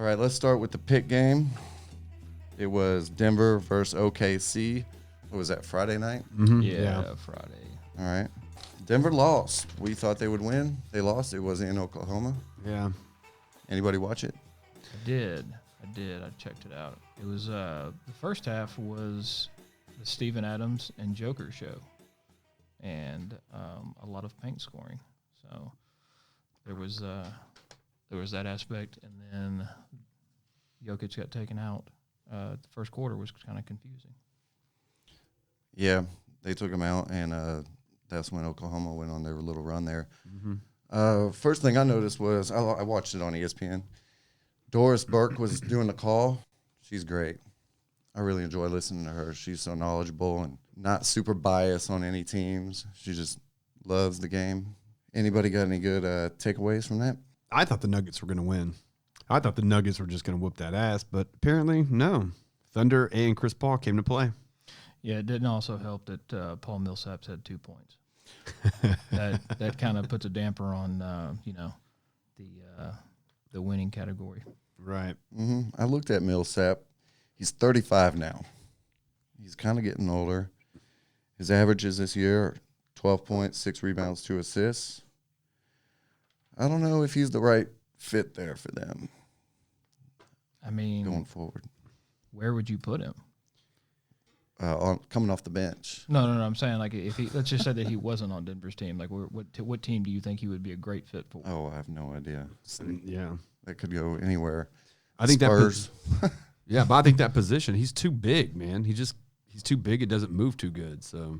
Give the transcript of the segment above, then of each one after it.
right, let's start with the pick game. It was Denver versus OKC. What was that, Friday night? Mm-hmm. Yeah, Friday. All right. Denver lost. We thought they would win. They lost. It was in Oklahoma. Yeah. Anybody watch it? I did. I checked it out. It was the first half was the Steven Adams and Joker show, and a lot of paint scoring. So there was that aspect, and then Jokic got taken out. The first quarter was kind of confusing. Yeah, they took him out, and that's when Oklahoma went on their little run there. Mm-hmm. First thing I noticed was I watched it on ESPN. Doris Burke was doing the call. She's great. I really enjoy listening to her. She's so knowledgeable and not super biased on any teams. She just loves the game. Anybody got any good takeaways from that? I thought the Nuggets were going to win. I thought the Nuggets were just going to whoop that ass, but apparently, no. Thunder and Chris Paul came to play. Yeah, it didn't also help that Paul Millsaps had 2 points. that kind of puts a damper on the winning category. Right. Mm-hmm. I looked at Millsap. He's 35 now. He's kind of getting older. His averages this year are 12 points, 6 rebounds, 2 assists. I don't know if he's the right fit there for them. I mean, going forward, where would you put him? Coming off the bench. No. I'm saying, like, if he, let's just say that he wasn't on Denver's team, like, what team do you think he would be a great fit for? Oh, I have no idea. Yeah. That could go anywhere. I think Spurs. Yeah, but I think that position, he's too big, man. He's too big. It doesn't move too good. So,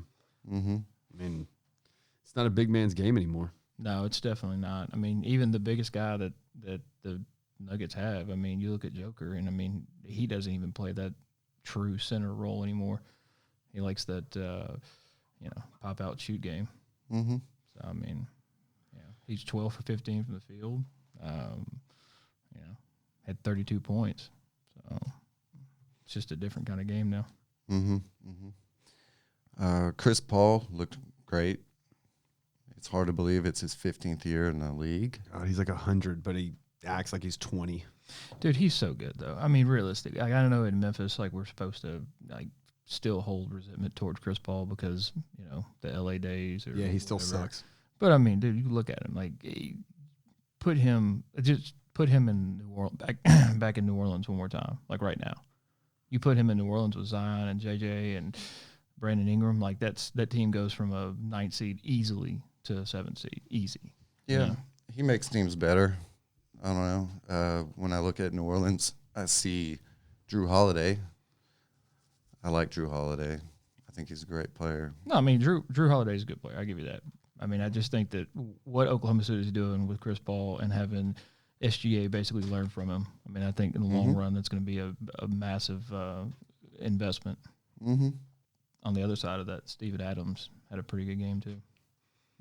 I mean, it's not a big man's game anymore. No, it's definitely not. I mean, even the biggest guy that the Nuggets have, I mean, you look at Joker, and, I mean, he doesn't even play that true center role anymore. He likes that, pop out shoot game. Mm-hmm. So, I mean, yeah, he's 12 for 15 from the field. Had 32 points. So it's just a different kind of game now. Mm-hmm. Mm-hmm. Chris Paul looked great. It's hard to believe it's his 15th year in the league. He's like 100, but he acts like he's 20. Dude, he's so good, though. I mean, realistically, I don't know in Memphis, like, we're supposed to, like, still hold resentment towards Chris Paul because, the LA days. Or he still whatever. sucks. But, I mean, dude, you look at him, like, put him in New Orleans, back in New Orleans one more time, like right now. You put him in New Orleans with Zion and JJ and Brandon Ingram, like, that team goes from a 9th seed easily to a 7th seed, easy. Yeah, he makes teams better. I don't know. When I look at New Orleans, I see Drew Holiday. I like Drew Holiday. I think he's a great player. No, I mean, Drew Holiday's a good player. I give you that. I mean, I just think that what Oklahoma City is doing with Chris Paul and having SGA basically learn from him, I mean, I think in the long run that's going to be a massive investment. Mm-hmm. On the other side of that, Steven Adams had a pretty good game too.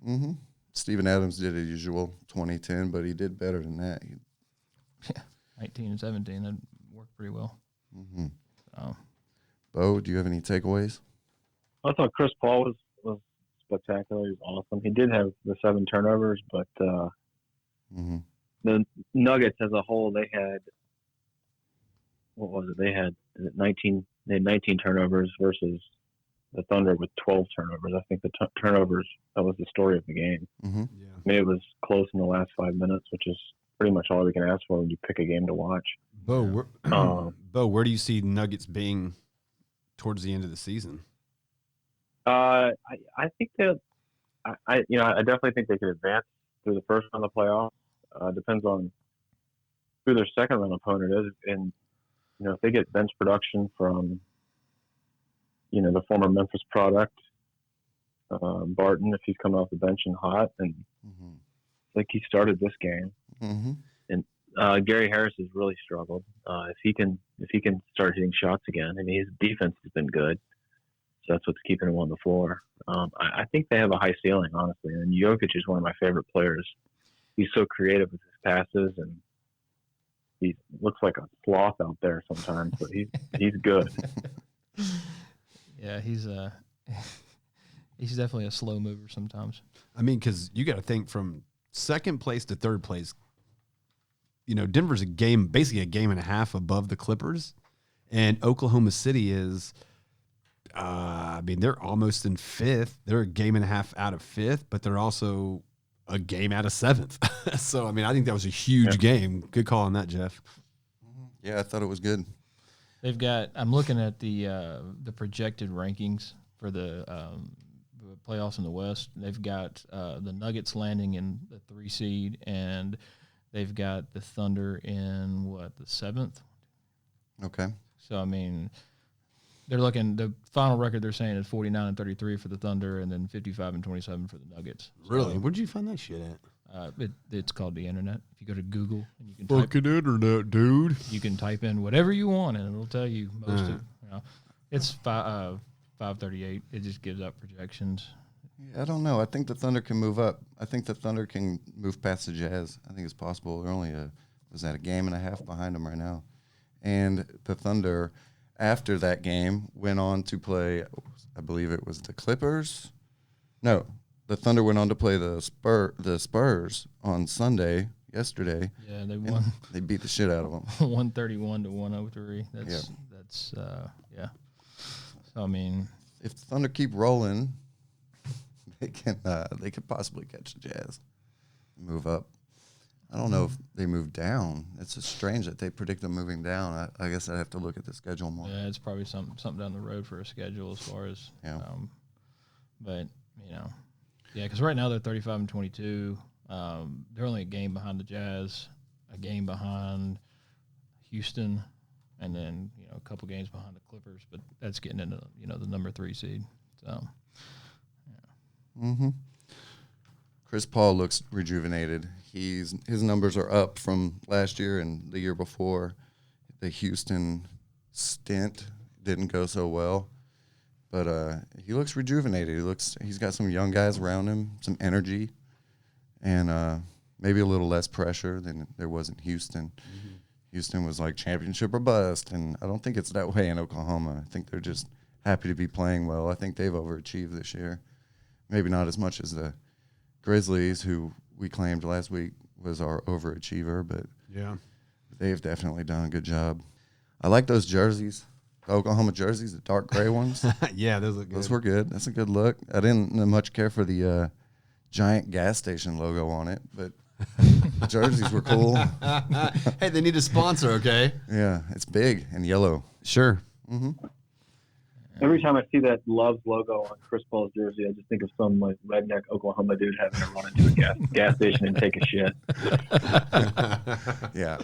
Mm-hmm. Steven Adams did his usual 2010, but he did better than that. Yeah, 19 and 17, that worked pretty well. Mm-hmm. So. Bo, do you have any takeaways? I thought Chris Paul was spectacular. He was awesome. He did have the 7 turnovers, but the Nuggets as a whole, they had, what was it? They had 19 turnovers versus the Thunder with 12 turnovers. I think the turnovers, that was the story of the game. Mm-hmm. Yeah. I mean, it was close in the last 5 minutes, which is pretty much all we can ask for when you pick a game to watch. Bo, where do you see Nuggets being towards the end of the season? I think that I definitely think they could advance through the first round of the playoffs. Depends on who their second round opponent is, and if they get bench production from the former Memphis product, Barton, if he's coming off the bench and hot, and like he started this game, and Gary Harris has really struggled. If he can start hitting shots again, I mean, his defense has been good. So that's what's keeping him on the floor. I think they have a high ceiling, honestly. And Jokic is one of my favorite players. He's so creative with his passes, and he looks like a sloth out there sometimes, but he's good. Yeah, he's definitely a slow mover sometimes. I mean, because you got to think from second place to third place, Denver's basically a game and a half above the Clippers, and Oklahoma City is, they're almost in fifth. They're a game and a half out of fifth, but they're also a game out of seventh. So, I think that was a huge game. Good call on that, Jeff. Yeah, I thought it was good. They've got. I'm looking at the projected rankings for the playoffs in the West. They've got the Nuggets landing in the 3 seed, and they've got the Thunder in the 7th. Okay. So they're looking. The final record they're saying is 49-33 for the Thunder, and then 55-27 for the Nuggets. Really? Where'd you find that shit at? It's called the internet. If you go to Google and you can Fucking internet, dude. you can type in whatever you want, and it'll tell you most of. It's 538. It just gives out projections. Yeah, I don't know. I think the Thunder can move up. I think the Thunder can move past the Jazz. I think it's possible. They're only a game and a half behind them right now, and the Thunder, after that game, went on to play. I believe it was the Clippers. No. The Thunder went on to play the Spurs on Sunday, yesterday. Yeah, they won. They beat the shit out of them. 131-103. That's yeah. So if the Thunder keep rolling, they could possibly catch the Jazz, move up. I don't know if they move down. It's just strange that they predict them moving down. I guess I'd have to look at the schedule more. Yeah, it's probably something down the road for a schedule as far as. Yeah. But yeah, because right now they're 35-22. They're only a game behind the Jazz, a game behind Houston, and then a couple games behind the Clippers. But that's getting into the number 3 seed. So. Yeah. Mm-hmm. Chris Paul looks rejuvenated. His numbers are up from last year and the year before. The Houston stint didn't go so well. But he looks rejuvenated. He's got some young guys around him, some energy, and maybe a little less pressure than there was in Houston. Mm-hmm. Houston was like championship or bust, and I don't think it's that way in Oklahoma. I think they're just happy to be playing well. I think they've overachieved this year. Maybe not as much as the Grizzlies, who we claimed last week was our overachiever, but yeah, they've definitely done a good job. I like those jerseys. Oklahoma jerseys, the dark gray ones. Yeah, those look good. Those were good. That's a good look. I didn't much care for the giant gas station logo on it, but the jerseys were cool. Hey, they need a sponsor, okay? Yeah, it's big and yellow. Sure. Mm-hmm. Every time I see that Love's logo on Chris Paul's jersey, I just think of some redneck Oklahoma dude having to run into a gas station and take a shit. Yeah.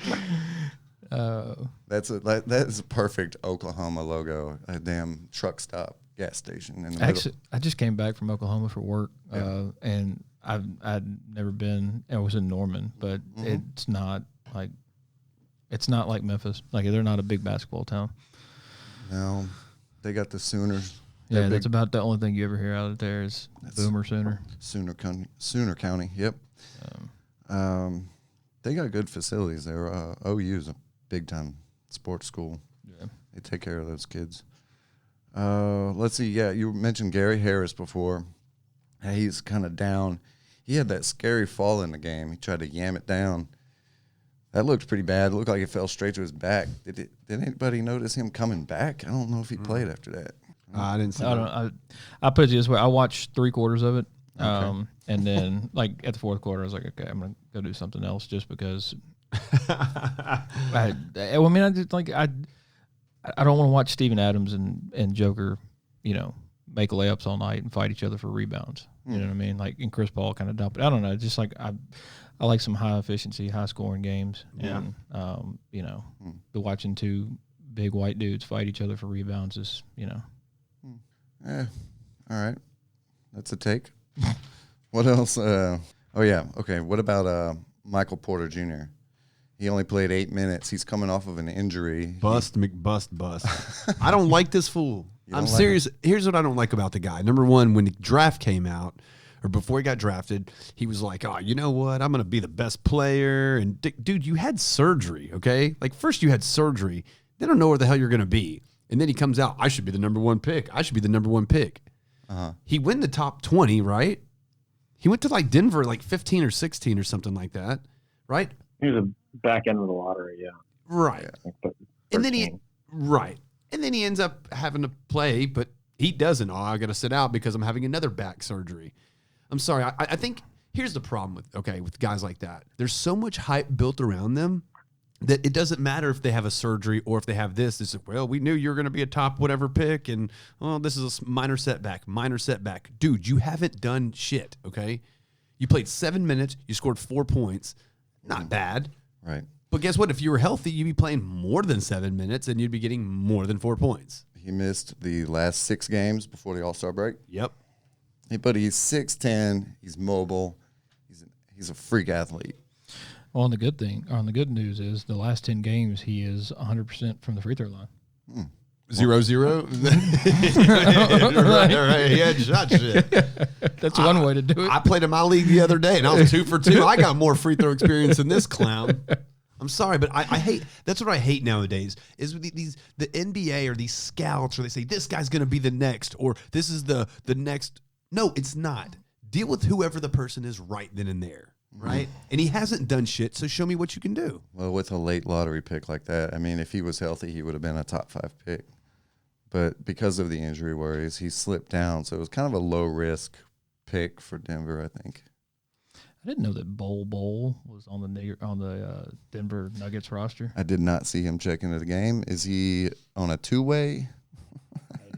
That's a perfect Oklahoma logo. A damn truck stop gas station in the Actually, I just came back from Oklahoma for work, and I'd never been. I was in Norman, but it's not like Memphis. Like they're not a big basketball town. No, they got the Sooners. Yeah, that's about the only thing you ever hear out of there is Boomer Sooner. Sooner County. Yep. They got good facilities there. OU's a big time sports school. Yeah, they take care of those kids. Let's see. Yeah, you mentioned Gary Harris before. He's kind of down. He had that scary fall in the game. He tried to yam it down. That looked pretty bad. It looked like it fell straight to his back. Did anybody notice him coming back? I don't know if he played after that. I didn't see that. I put it this way. I watched 3/4 of it. Okay. And then like at the fourth quarter, I was like, okay, I'm going to go do something else just because I just like, I don't want to watch Steven Adams and Joker, make layups all night and fight each other for rebounds. You know what I mean? Like, and Chris Paul kind of dump it. I don't know. Just like I like some high efficiency, high scoring games. Yeah. And, the watching two big white dudes fight each other for rebounds is, Yeah. All right. That's a take. What else? Okay. What about Michael Porter Jr.? He only played 8 minutes. He's coming off of an injury. Bust. I don't like this fool. I'm like serious. Here's what I don't like about the guy. Number one, when the draft came out, or before he got drafted, he was like, oh, you know what? I'm going to be the best player. And, dude, you had surgery, okay? Like, first you had surgery. They don't know where the hell you're going to be. And then he comes out, I should be the number one pick. Uh-huh. He went the top 20, right? He went to, like, Denver, like, 15 or 16 or something like that, right? He was back end of the lottery. Yeah. Right. And then he ends up having to play, but he doesn't. Oh, I got to sit out because I'm having another back surgery. I'm sorry. I think here's the problem with guys like that. There's so much hype built around them that it doesn't matter if they have a surgery or if they have this. It's like, well, we knew you were going to be a top whatever pick, and this is a minor setback. Dude, you haven't done shit. Okay, you played 7 minutes. You scored 4 points. Not bad. Right. But guess what? If you were healthy, you'd be playing more than 7 minutes, and you'd be getting more than 4 points. He missed the last 6 games before the All-Star break. Yep. But he's 6'10". He's mobile. He's a freak athlete. Well, the good news is the last 10 games he is 100% from the free throw line. 0-0. right. He had shot shit. That's one way to do it. I played in my league the other day, and I was 2 for 2. I got more free throw experience than this clown. I'm sorry, but I hate. That's what I hate nowadays. Is the NBA or these scouts, or they say this guy's going to be the next, or this is the next. No, it's not. Deal with whoever the person is right then and there. Right? And he hasn't done shit, so show me what you can do. Well, with a late lottery pick like that, I mean, if he was healthy, he would have been a top 5 pick. But because of the injury worries, he slipped down. So it was kind of a low-risk pick for Denver, I think. I didn't know that Bol was on the Denver Nuggets roster. I did not see him check into the game. Is he on a two-way?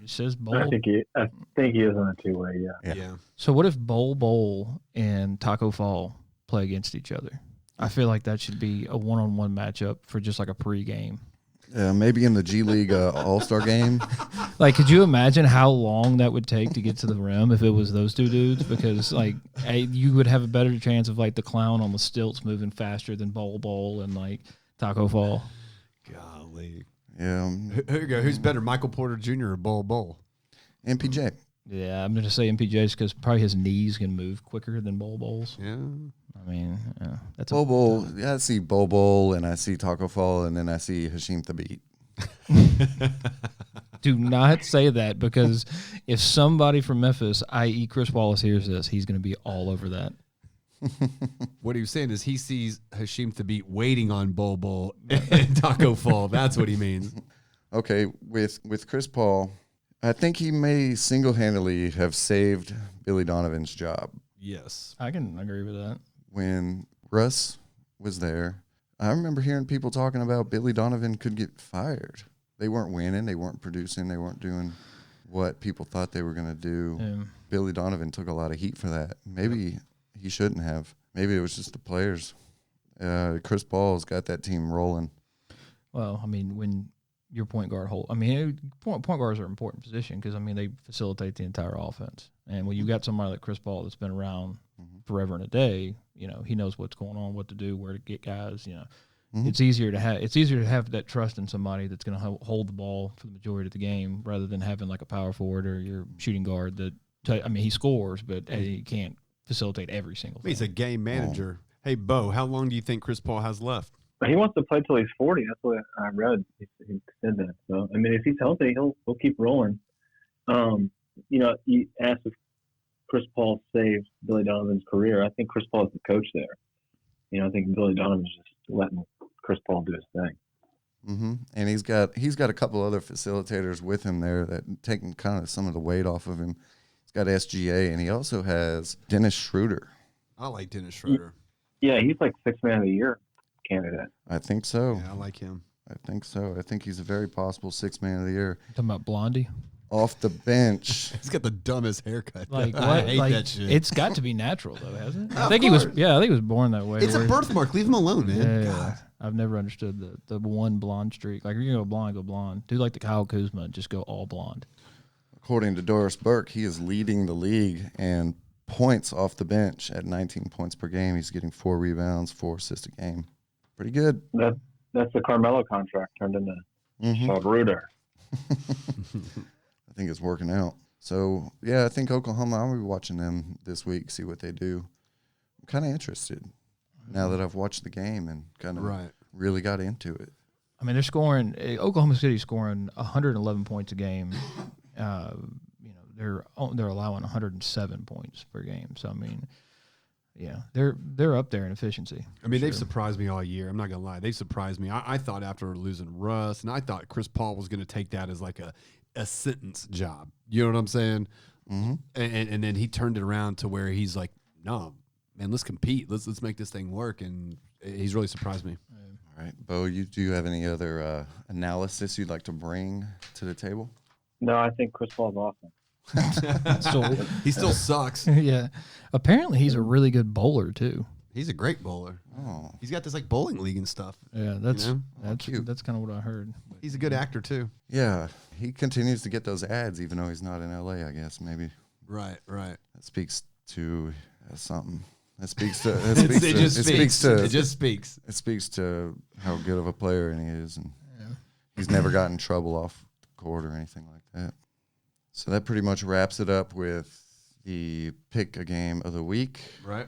It says Bol. I think he is on a 2-way, Yeah. So what if Bol and Taco Fall play against each other? I feel like that should be a one-on-one matchup for just like a pre-game. Maybe in the G League All-Star game. Like, could you imagine how long that would take to get to the rim if it was those two dudes? Because, like, you would have a better chance of, like, the clown on the stilts moving faster than Bol and, like, Taco Fall. Golly. Yeah. Here you go. Who's better, Michael Porter Jr. or Bol? MPJ. Yeah, I'm going to say MPJ's because probably his knees can move quicker than Bol's. Yeah. I mean, that's Bol. Yeah, I see Bol and I see Taco Fall, and then I see Hashim Thabit. Do not say that, because if somebody from Memphis, i.e. Chris Wallace, hears this, he's going to be all over that. What he was saying is he sees Hashim Thabit waiting on Bol and Taco Fall. That's what he means. Okay, with Chris Paul, I think he may single-handedly have saved Billy Donovan's job. Yes. I can agree with that. When Russ was there, I remember hearing people talking about Billy Donovan could get fired. They weren't winning. They weren't producing. They weren't doing what people thought they were going to do. Yeah. Billy Donovan took a lot of heat for that. Maybe he shouldn't have. Maybe it was just the players. Chris Paul's got that team rolling. Well, I mean, when your point guard point guards are an important position because, I mean, they facilitate the entire offense. And when you got somebody like Chris Paul that's been around forever and a day, you know, he knows what's going on, what to do, where to get guys, you know. It's easier to have that trust in somebody that's going to hold the ball for the majority of the game rather than having like a power forward or your shooting guard that he scores, but he can't facilitate every single thing. He's a game manager. Hey, Bo, how long do you think Chris Paul has left? He wants to play till he's 40. That's what I read. He said that. So, I mean, if he's healthy, he'll keep rolling. You know, you asked if Chris Paul saved Billy Donovan's career. I think Chris Paul is the coach there. You know, I think Billy Donovan's just letting Chris Paul do his thing. Mm-hmm. And he's got a couple other facilitators with him there that taking kind of some of the weight off of him. He's got SGA, and he also has Dennis Schroeder. I like Dennis Schroeder. Yeah, he's like 6th man of the year candidate. I think so. Yeah, I like him. I think so. I think he's a very possible 6th man of the year. Talking about Blondie? Off the bench. He's got the dumbest haircut. Like, what? I hate that shit. It's got to be natural, though, hasn't it? Of I think course. he was born that way. It's a birthmark. Leave him alone, man. Yeah, God. I've never understood the one blonde streak. Like, if you're going to go blonde. Do like the Kyle Kuzma and just go all blonde. According to Doris Burke, he is leading the league and points off the bench at 19 points per game. He's getting 4 rebounds, 4 assists a game. Pretty good. That's the Carmelo contract turned into Schroeder. I think it's working out. So, yeah, I think Oklahoma, I'll be watching them this week, see what they do. I'm kind of interested now that I've watched the game and kind of really got into it. I mean, they're scoring – Oklahoma City's scoring 111 points a game. You know, they're allowing 107 points per game. So, I mean, Yeah, they're up there in efficiency. I mean, they've surprised me all year. I'm not gonna lie, they've surprised me. I thought after losing Russ, and I thought Chris Paul was gonna take that as like a sentence job. You know what I'm saying? Mm-hmm. And then he turned it around to where he's like, no, man, let's compete. Let's make this thing work. And he's really surprised me. All right, Bo, do you have any other analysis you'd like to bring to the table? No, I think Chris Paul's awesome. He still sucks. Yeah, apparently he's a really good bowler too. He's a great bowler. Oh, He's got this like bowling league and stuff. Yeah, that's You know? that's cute. that's kind of what I heard. He's a good actor too. yeah. He continues to get those ads, even though he's not in LA. I guess maybe Right. that speaks to something. That speaks to. It just speaks. It speaks to how good of a player he is, and he's never gotten in trouble off the court or anything like that. So that pretty much wraps it up with the pick a game of the week. Right.